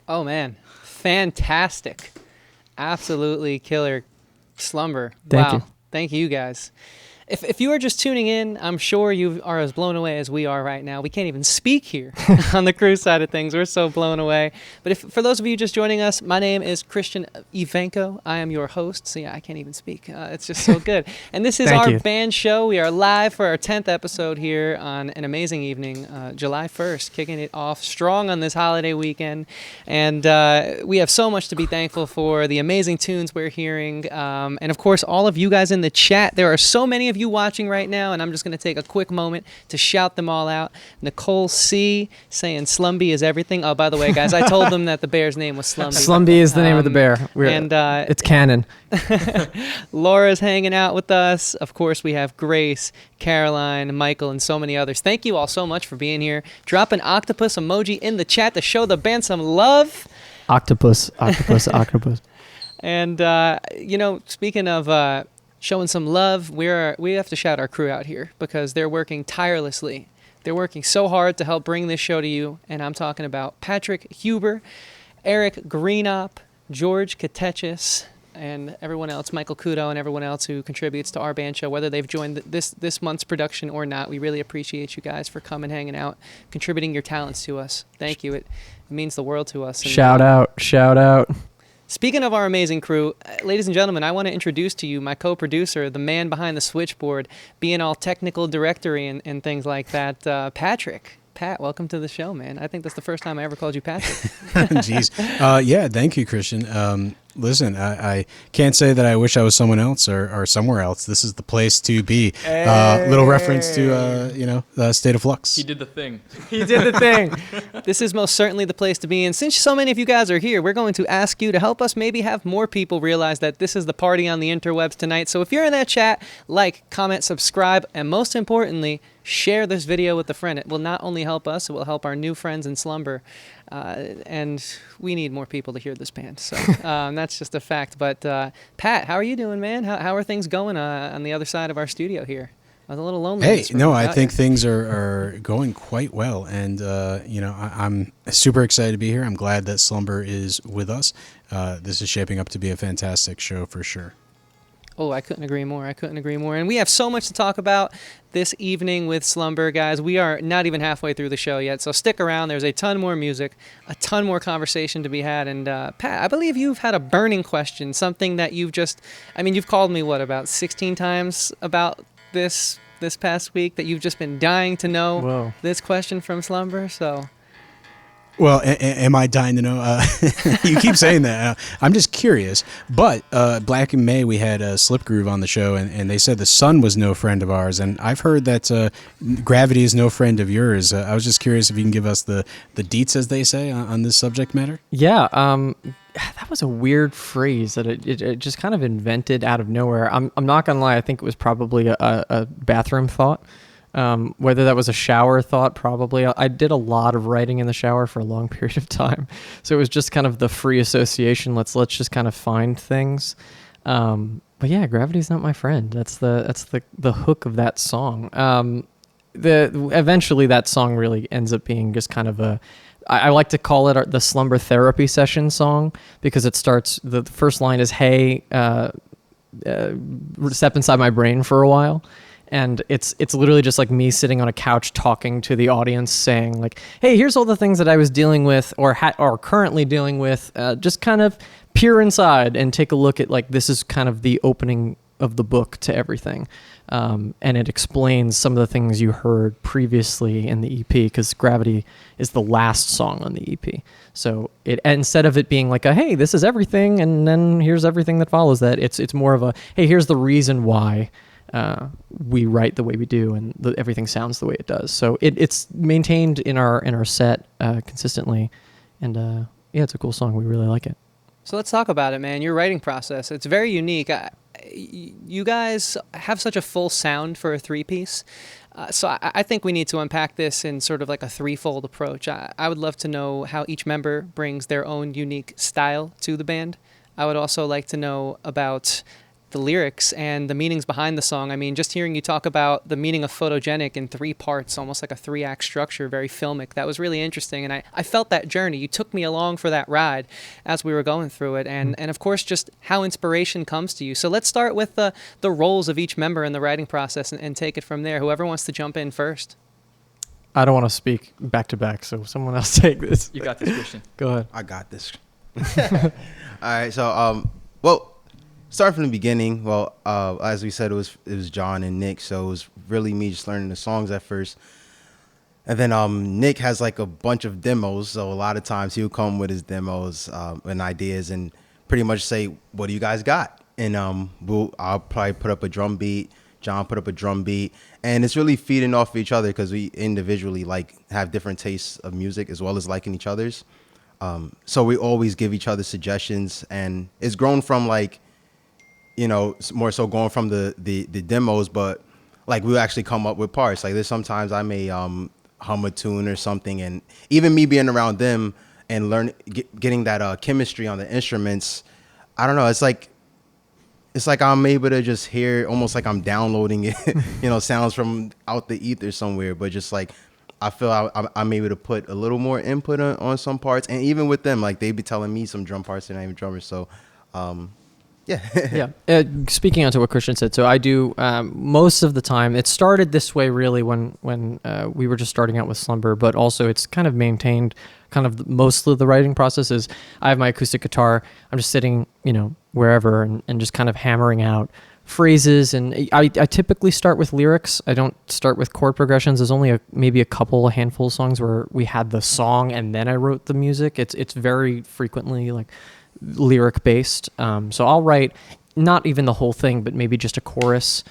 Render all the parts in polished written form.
Oh, man. Fantastic. Absolutely killer slumber. Thank you. Thank you, guys. If you are just tuning in, I'm sure you are as blown away as we are right now. We can't even speak here on the crew side of things. We're so blown away. But for those of you just joining us, my name is Kristian Ivanko. I am your host. So yeah, I can't even speak. It's just so good. And this is our band show. We are live for our 10th episode here on an amazing evening, July 1st, kicking it off strong on this holiday weekend. And we have so much to be thankful for, the amazing tunes we're hearing. And of course, all of you guys in the chat. There are so many of you watching right now, and I'm just going to take a quick moment to shout them all out. Nicole C. saying Slumby is everything. Oh, by the way, guys, I told them that the bear's name was Slumby. Slumby is the name of the bear. It's canon. Laura's hanging out with us. Of course, we have Grace, Caroline, Michael, and so many others. Thank you all so much for being here. Drop an octopus emoji in the chat to show the band some love. Octopus. And, speaking of showing some love, we have to shout our crew out here because they're working tirelessly. They're working so hard to help bring this show to you, and I'm talking about Patrick Huber, Eric Greenop, George Katechis, and everyone else, Michael Kudo, and everyone else who contributes to our band show, whether they've joined this month's production or not. We really appreciate you guys for coming, hanging out, contributing your talents to us. Thank you. It means the world to us. And, shout out. Speaking of our amazing crew, ladies and gentlemen, I want to introduce to you my co-producer, the man behind the switchboard, being all technical directory and things like that, Patrick. Pat, welcome to the show, man. I think that's the first time I ever called you Patrick. Jeez. Yeah, thank you, Kristian. Listen, I can't say that I wish I was someone else or somewhere else. This is the place to be. Little reference to, State of Flux. He did the thing. This is most certainly the place to be. And since so many of you guys are here, we're going to ask you to help us maybe have more people realize that this is the party on the interwebs tonight. So if you're in that chat, like, comment, subscribe, and most importantly, share this video with a friend. It will not only help us, it will help our new friends in Slumber. And we need more people to hear this band. So that's just a fact. But Pat, how are you doing, man? How are things going on the other side of our studio here? I was a little lonely. Hey, no, I think things are going quite well. And, I'm super excited to be here. I'm glad that Slumber is with us. This is shaping up to be a fantastic show for sure. Oh, I couldn't agree more. And we have so much to talk about this evening with Slumber, guys. We are not even halfway through the show yet, so stick around. There's a ton more music, a ton more conversation to be had. And, Pat, I believe you've had a burning question, something that you've called me, about 16 times about this past week, that you've just been dying to know this question from Slumber, so... Well, am I dying to know? You keep saying that. I'm just curious. But back in May, we had Slip Groove on the show, and they said the sun was no friend of ours. And I've heard that gravity is no friend of yours. I was just curious if you can give us the deets, as they say, on this subject matter. Yeah, that was a weird phrase that it just kind of invented out of nowhere. I'm not going to lie. I think it was probably a bathroom thought. Whether that was a shower thought, probably. I did a lot of writing in the shower for a long period of time, so it was just kind of the free association. Let's just kind of find things. But yeah, gravity's not my friend. That's the hook of that song. Eventually that song really ends up being just kind of I like to call it the slumber therapy session song, because it starts. The first line is, "Hey, step inside my brain for a while." And it's literally just like me sitting on a couch talking to the audience, saying like, "Hey, here's all the things that I was dealing with or currently dealing with. Just kind of peer inside and take a look at, like, this is kind of the opening of the book to everything." And it explains some of the things you heard previously in the EP, because Gravity is the last song on the EP. So instead of it being like hey, this is everything, and then here's everything that follows that, it's more of a, hey, here's the reason why we write the way we do, and everything sounds the way it does. So it's maintained in our set consistently, and yeah, it's a cool song. We really like it. So let's talk about it, man. Your writing process, it's very unique. You guys have such a full sound for a three-piece. So I think we need to unpack this in sort of like a threefold approach. I would love to know how each member brings their own unique style to the band. I would also like to know about the lyrics and the meanings behind the song. I mean, just hearing you talk about the meaning of photogenic in 3 parts, almost like a 3-act structure, very filmic, that was really interesting. And I felt that journey. You took me along for that ride as we were going through it. And of course, just how inspiration comes to you. So let's start with the roles of each member in the writing process and take it from there. Whoever wants to jump in first. I don't want to speak back to back, so someone else take this. You got this, Kristian. Go ahead. I got this. All right. So, well, starting from the beginning, as we said, it was John and Nick, so it was really me just learning the songs at first. And then Nick has like a bunch of demos, so a lot of times he would come with his demos and ideas and pretty much say, "What do you guys got?" And I'll probably put up a drum beat. John put up a drum beat, and it's really feeding off of each other because we individually have different tastes of music as well as liking each other's. So we always give each other suggestions, and it's grown from more so going from the demos, but we'll actually come up with parts. Like there's sometimes I may hum a tune or something, and even me being around them and getting that chemistry on the instruments, I don't know, it's like I'm able to just hear almost like I'm downloading it, sounds from out the ether somewhere, but just I feel I'm able to put a little more input on some parts. And even with them, they be telling me some drum parts, they're not even drummers. So, yeah. Yeah. Speaking onto what Kristian said, so I do most of the time. It started this way really when we were just starting out with Slumber, but also it's kind of maintained kind of most of the writing process is I have my acoustic guitar. I'm just sitting, wherever and just kind of hammering out phrases. And I typically start with lyrics. I don't start with chord progressions. There's only maybe a handful of songs where we had the song and then I wrote the music. It's very frequently lyric based. So I'll write not even the whole thing, but maybe just a chorus.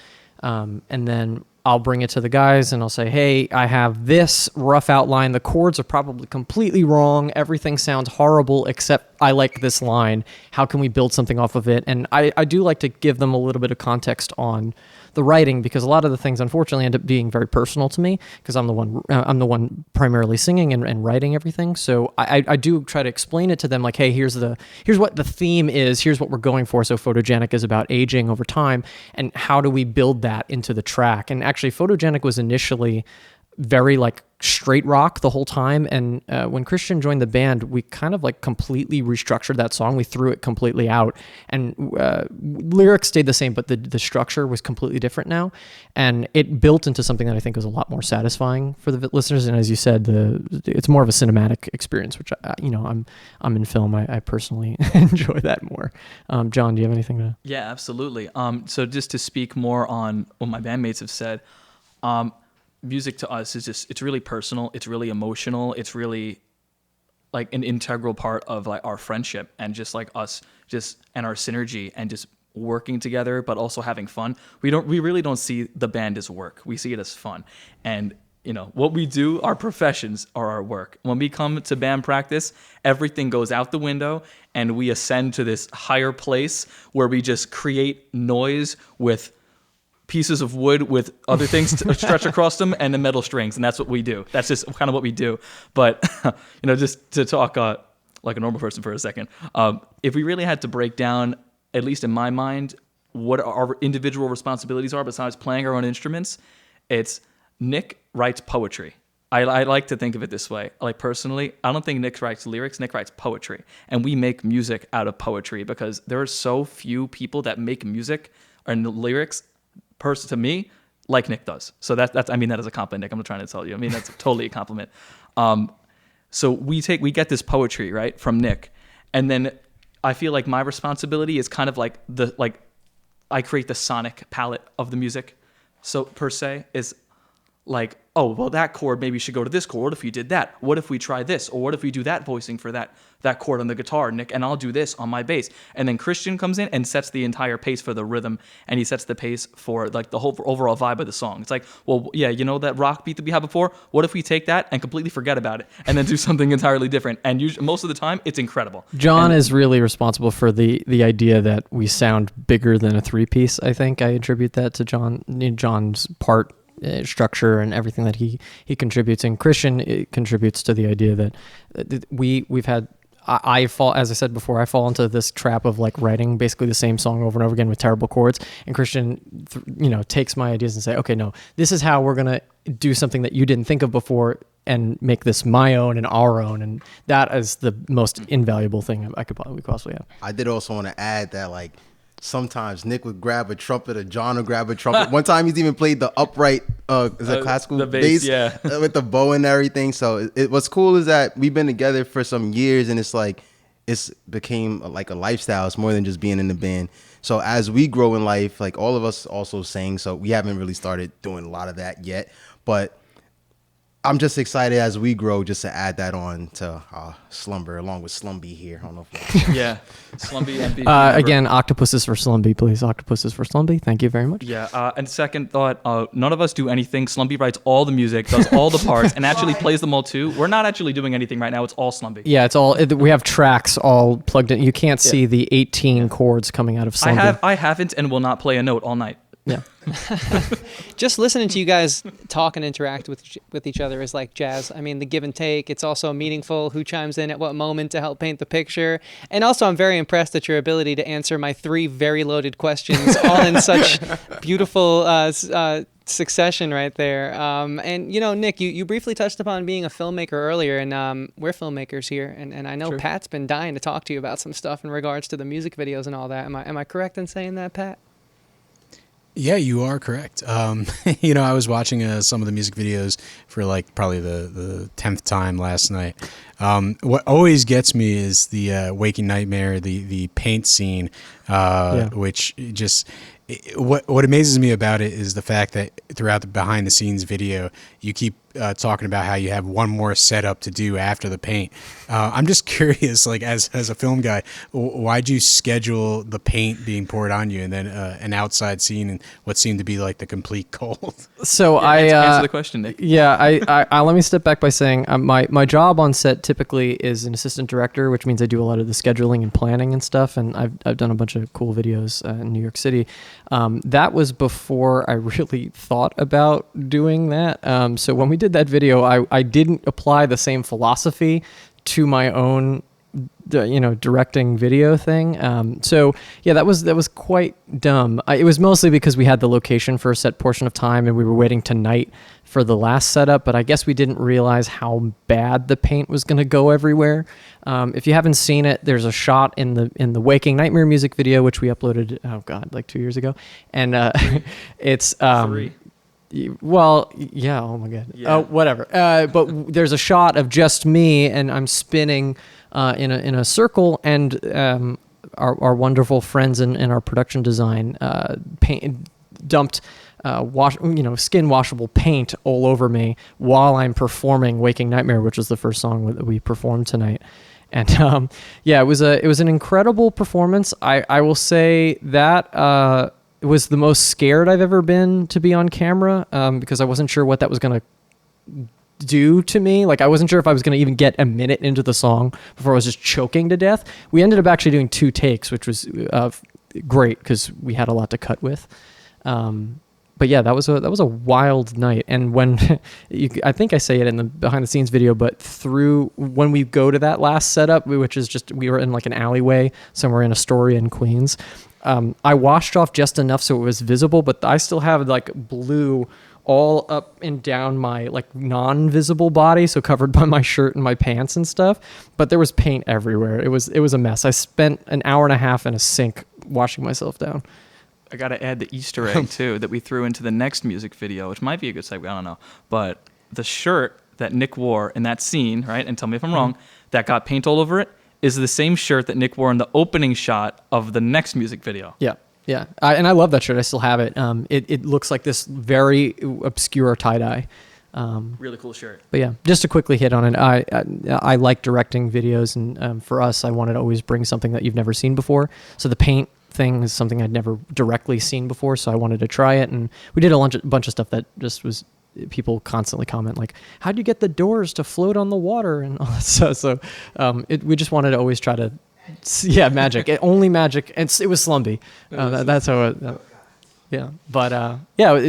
And then I'll bring it to the guys and I'll say, hey, I have this rough outline. The chords are probably completely wrong. Everything sounds horrible except I like this line. How can we build something off of it? And I do like to give them a little bit of context on the writing because a lot of the things unfortunately end up being very personal to me because I'm the one primarily singing and writing everything. So I do try to explain it to them hey, here's what the theme is. Here's what we're going for. So photogenic is about aging over time and how do we build that into the track? And actually photogenic was initially very straight rock the whole time. And when Kristian joined the band, we kind of completely restructured that song. We threw it completely out and lyrics stayed the same, but the structure was completely different now. And it built into something that I think was a lot more satisfying for the listeners. And as you said, it's more of a cinematic experience, which, I'm in film. I personally enjoy that more. John, do you have anything to? Yeah, absolutely. So just to speak more on what my bandmates have said, music to us it's really personal. It's really emotional. It's really an integral part of our friendship and just us and our synergy and just working together, but also having fun. We really don't see the band as work. We see it as fun. And what we do, our professions are our work. When we come to band practice, everything goes out the window and we ascend to this higher place where we just create noise with pieces of wood with other things to stretch across them and the metal strings. And that's what we do. That's just kind of what we do. But, just to talk like a normal person for a second, if we really had to break down, at least in my mind, what our individual responsibilities are besides playing our own instruments, it's Nick writes poetry. I like to think of it this way. Personally, I don't think Nick writes lyrics. Nick writes poetry. And we make music out of poetry because there are so few people that make music and lyrics to me, like Nick does. So that is a compliment, Nick. I'm not trying to tell you. That's totally a compliment. So we get this poetry, right, from Nick. And then I feel like my responsibility is kind of I create the sonic palette of the music. So per se is oh, well, that chord maybe should go to this chord. What if we did that? What if we try this? Or what if we do that voicing for that chord on the guitar, Nick, and I'll do this on my bass. And then Kristian comes in and sets the entire pace for the rhythm, and he sets the pace for the whole overall vibe of the song. It's well, yeah, that rock beat that we had before? What if we take that and completely forget about it and then do something entirely different? And most of the time, it's incredible. John is really responsible for the idea that we sound bigger than a three-piece, I think. I attribute that to John's part structure and everything that he contributes, and Kristian contributes to the idea that we've had I fall, as I said before, I fall into this trap of like writing basically the same song over and over again with terrible chords. And Kristian, takes my ideas and say, okay, no, this is how we're gonna do something that you didn't think of before, and make this my own and our own. And that is the most invaluable thing we could possibly have. I did also want to add that like sometimes Nick would grab a trumpet or John would grab a trumpet. One time he's even played the upright, is it classical the bass, yeah. With the bow and everything. So what's cool is that we've been together for some years, and it's like it's became like a lifestyle. It's more than just being in the band. So as we grow in life, like all of us also sing. So we haven't really started doing a lot of that yet, but I'm just excited as we grow just to add that on to Slumber along with Slumby here. I don't know if yeah, Slumby MVP. Again, octopuses for Slumby, please. Octopuses for Slumby. Thank you very much. Yeah, and second thought, none of us do anything. Slumby writes all the music, does all the parts, and actually plays them all too. We're not actually doing anything right now. It's all Slumby. Yeah, it's all. We have tracks all plugged in. You can't see the 18 chords coming out of Slumby. I haven't and will not play a note all night. Yeah. Just listening to you guys talk and interact with each other is like jazz. I mean, the give and take. It's also meaningful. Who chimes in at what moment to help paint the picture. And also, I'm very impressed at your ability to answer my 3 very loaded questions, all in such beautiful succession right there. And Nick, you briefly touched upon being a filmmaker earlier, and we're filmmakers here, and I know True. Pat's been dying to talk to you about some stuff in regards to the music videos and all that. Am I correct in saying that, Pat? Yeah, you are correct. I was watching some of the music videos for like probably the 10th time last night. What always gets me is the Waking Nightmare, the paint scene, which just... What amazes me about it is the fact that throughout the behind the scenes video, you keep talking about how you have one more setup to do after the paint. I'm just curious, like as a film guy, why'd you schedule the paint being poured on you and then an outside scene and what seemed to be like the complete cold? So answer the question, Nick. Yeah, I let me step back by saying my job on set typically is an assistant director, which means I do a lot of the scheduling and planning and stuff. And I've done a bunch of cool videos in New York City. That was before I really thought about doing that. So when we did that video, I didn't apply the same philosophy to my own, directing video thing. So yeah, that was quite dumb. It was mostly because we had the location for a set portion of time and we were waiting tonight for the last setup, but I guess we didn't realize how bad the paint was going to go everywhere. If you haven't seen it, there's a shot in the Waking Nightmare music video, which we uploaded, like 2 years ago. And it's... 3. Well, yeah, oh my God. Yeah. Oh, whatever. But there's a shot of just me and I'm spinning in a circle, and our wonderful friends in our production design dumped skin washable paint all over me while I'm performing Waking Nightmare, which was the first song that we performed tonight. And it was an incredible performance. I will say that it was the most scared I've ever been to be on camera, because I wasn't sure what that was going to do to me. Like, I wasn't sure if I was going to even get a minute into the song before I was just choking to death. We ended up actually doing 2 takes, which was great because we had a lot to cut with. But yeah, that was a wild night. And when I think I say it in the behind the scenes video, but when we go to that last setup, which is just, we were in like an alleyway somewhere in Astoria in Queens. I washed off just enough so it was visible, but I still have like blue all up and down my like non-visible body, so covered by my shirt and my pants and stuff. But there was paint everywhere. It was a mess. I spent an hour and a half in a sink washing myself down. I got to add the Easter egg, too, that we threw into the next music video, which might be a good segue, I don't know. But the shirt that Nick wore in that scene, right, and tell me if I'm wrong, that got paint all over it, is the same shirt that Nick wore in the opening shot of the next music video. Yeah, yeah. And I love that shirt. I still have it. It looks like this very obscure tie-dye. Really cool shirt. But yeah, just to quickly hit on it, I like directing videos, and for us, I wanted to always bring something that you've never seen before. So the paint thing is something I'd never directly seen before, so I wanted to try it, and we did a bunch of stuff that just was, people constantly comment like, how'd you get the doors to float on the water and all that stuff. So we just wanted to always try to magic. Only magic, and it was Slumby. That's how Yeah, but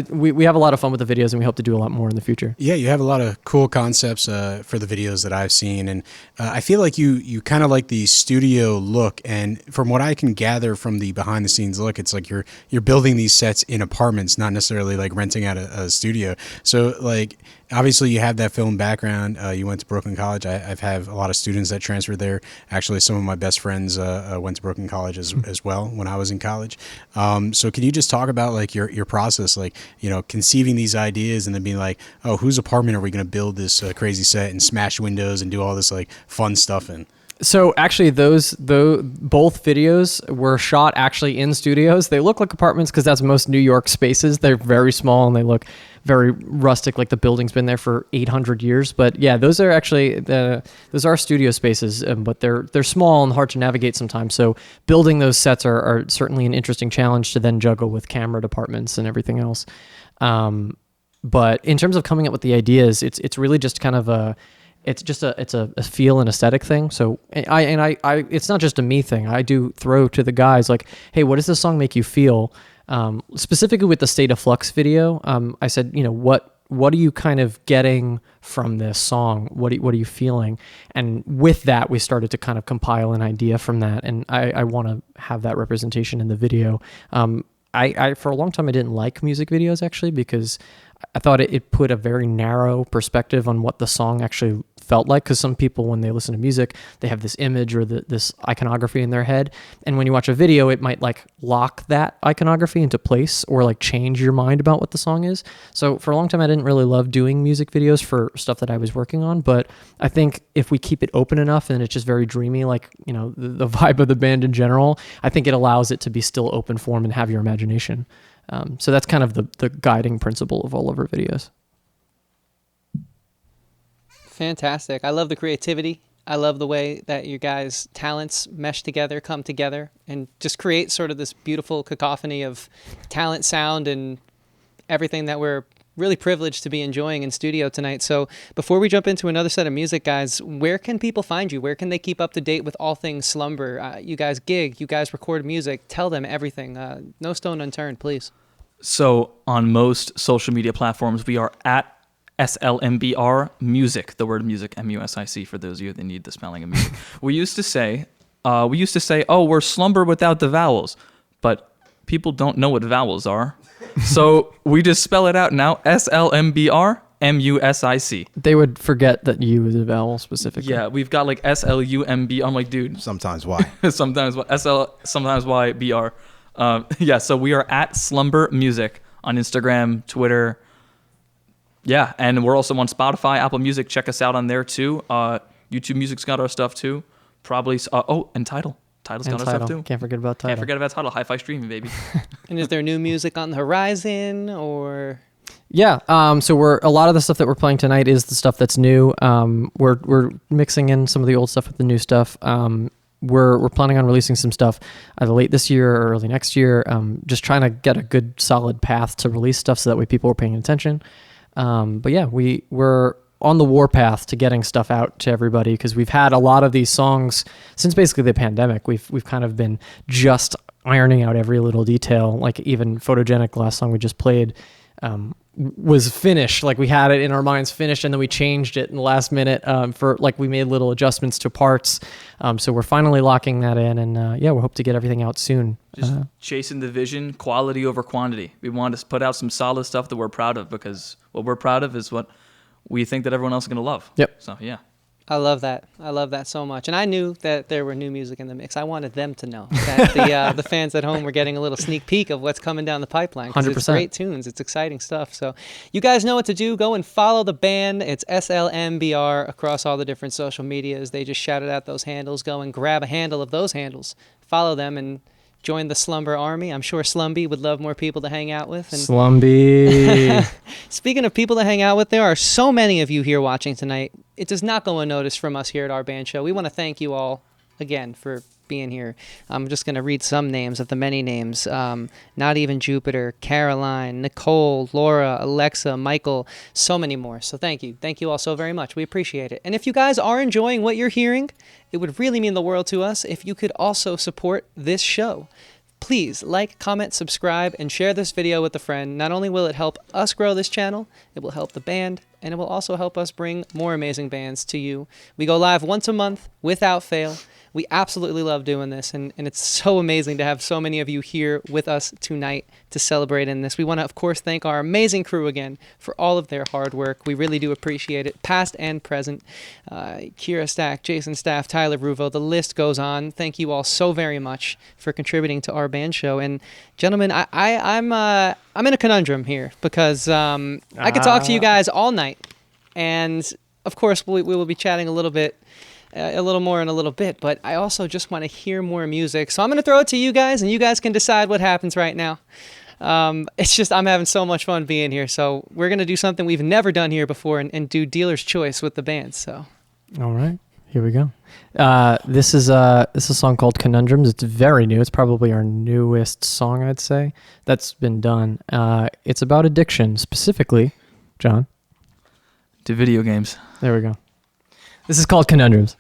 we have a lot of fun with the videos, and we hope to do a lot more in the future. Yeah, you have a lot of cool concepts for the videos that I've seen, and I feel like you kind of like the studio look. And from what I can gather from the behind the scenes look, it's like you're building these sets in apartments, not necessarily like renting out a studio. So like obviously you have that film background. You went to Brooklyn College. I've had a lot of students that transferred there. Actually, some of my best friends went to Brooklyn College as well when I was in college. So can you just talk about like your process, like, you know, conceiving these ideas and then being like, oh, whose apartment are we going to build this crazy set and smash windows and do all this like fun stuff in? So actually, both videos were shot actually in studios. They look like apartments because that's most New York spaces. They're very small and they look very rustic, like the building's been there for 800 years. But yeah, those are actually those are studio spaces, but they're small and hard to navigate sometimes. So building those sets are certainly an interesting challenge to then juggle with camera departments and everything else. But in terms of coming up with the ideas, it's really just kind of it's a feel and aesthetic thing. So I it's not just a me thing. I do throw to the guys like, hey, what does this song make you feel? Specifically with the State of Flux video, I said, you know, what are you kind of getting from this song? What are you feeling? And with that, we started to kind of compile an idea from that. And I want to have that representation in the video. I for a long time, I didn't like music videos actually, because I thought it put a very narrow perspective on what the song actually felt like, because some people, when they listen to music, they have this image or this iconography in their head, and when you watch a video, it might like lock that iconography into place or like change your mind about what the song is. So for a long time, I didn't really love doing music videos for stuff that I was working on, but I think if we keep it open enough and it's just very dreamy, like, you know, the vibe of the band in general, I think it allows it to be still open form and have your imagination. So that's kind of the guiding principle of all of our videos. Fantastic. I love the creativity. I love the way that your guys' talents mesh together, come together, and just create sort of this beautiful cacophony of talent, sound, and everything that we're really privileged to be enjoying in studio tonight. So before we jump into another set of music, guys, where can people find you? Where can they keep up to date with all things Slumber? You guys gig, you guys record music. Tell them everything. No stone unturned, please. So on most social media platforms, we are at SLMBR Music, the word music, MUSIC, for those of you that need the spelling of music. We used to say, oh, we're Slumber without the vowels, but people don't know what vowels are. So we just spell it out now, SLMBR MUSIC. They would forget that U is a vowel specifically. Yeah, we've got like SLUMB. I'm like, dude. Sometimes Y. sometimes SL, sometimes Y, BR. Yeah, so we are at Slumber Music on Instagram, Twitter. Yeah, and we're also on Spotify, Apple Music. Check us out on there too. YouTube Music's got our stuff too. Probably. And Tidal. Tidal's got our stuff too. Can't forget about Tidal. Can't forget about Tidal. Hi-fi streaming, baby. And is there new music on the horizon, or? Yeah. So a lot of the stuff that we're playing tonight is the stuff that's new. We're mixing in some of the old stuff with the new stuff. We're planning on releasing some stuff either late this year or early next year. Just trying to get a good solid path to release stuff so that way people are paying attention. But yeah, we're on the warpath to getting stuff out to everybody, because we've had a lot of these songs since basically the pandemic. We've kind of been just ironing out every little detail. Like even Photogenic, the last song we just played, was finished. Like we had it in our minds finished, and then we changed it in the last minute for like we made little adjustments to parts. So we're finally locking that in, and yeah, we hope to get everything out soon. Just chasing the vision, quality over quantity. We want to put out some solid stuff that we're proud of, because what we're proud of is what we think that everyone else is going to love. Yep. So yeah. I love that. I love that so much. And I knew that there were new music in the mix. I wanted them to know that the fans at home were getting a little sneak peek of what's coming down the pipeline. 'Cause 100%. It's great tunes. It's exciting stuff. So you guys know what to do. Go and follow the band. It's SLMBR across all the different social medias. They just shouted out those handles. Go and grab a handle of those handles. Follow them and join the Slumber Army. I'm sure Slumby would love more people to hang out with. And Slumby. speaking of people to hang out with, there are so many of you here watching tonight. It does not go unnoticed from us here at our band show. We want to thank you all again for being here. I'm just going to read some names of the many names. Not Even Jupiter, Caroline, Nicole, Laura, Alexa, Michael, so many more. So thank you. Thank you all so very much. We appreciate it. And if you guys are enjoying what you're hearing, it would really mean the world to us if you could also support this show. please like, comment, subscribe, and share this video with a friend. Not only will it help us grow this channel, it will help the band, and it will also help us bring more amazing bands to you. We go live once a month without fail. We absolutely love doing this, and it's so amazing to have so many of you here with us tonight to celebrate in this. We want to, of course, thank our amazing crew again for all of their hard work. We really do appreciate it, past and present. Kira Stack, Jason Staff, Tyler Ruvo, the list goes on. Thank you all so very much for contributing to our band show. And gentlemen, I'm in a conundrum here because I could talk to you guys all night, and of course we will be chatting a little more in a little bit, but I also just want to hear more music. So I'm going to throw it to you guys, and you guys can decide what happens right now. It's just I'm having so much fun being here. So we're going to do something we've never done here before and do dealer's choice with the band. So, all right, here we go. This is a song called Conundrums. It's very new. It's probably our newest song, I'd say, that's been done. It's about addiction, specifically, John. To video games. There we go. This is called Conundrums.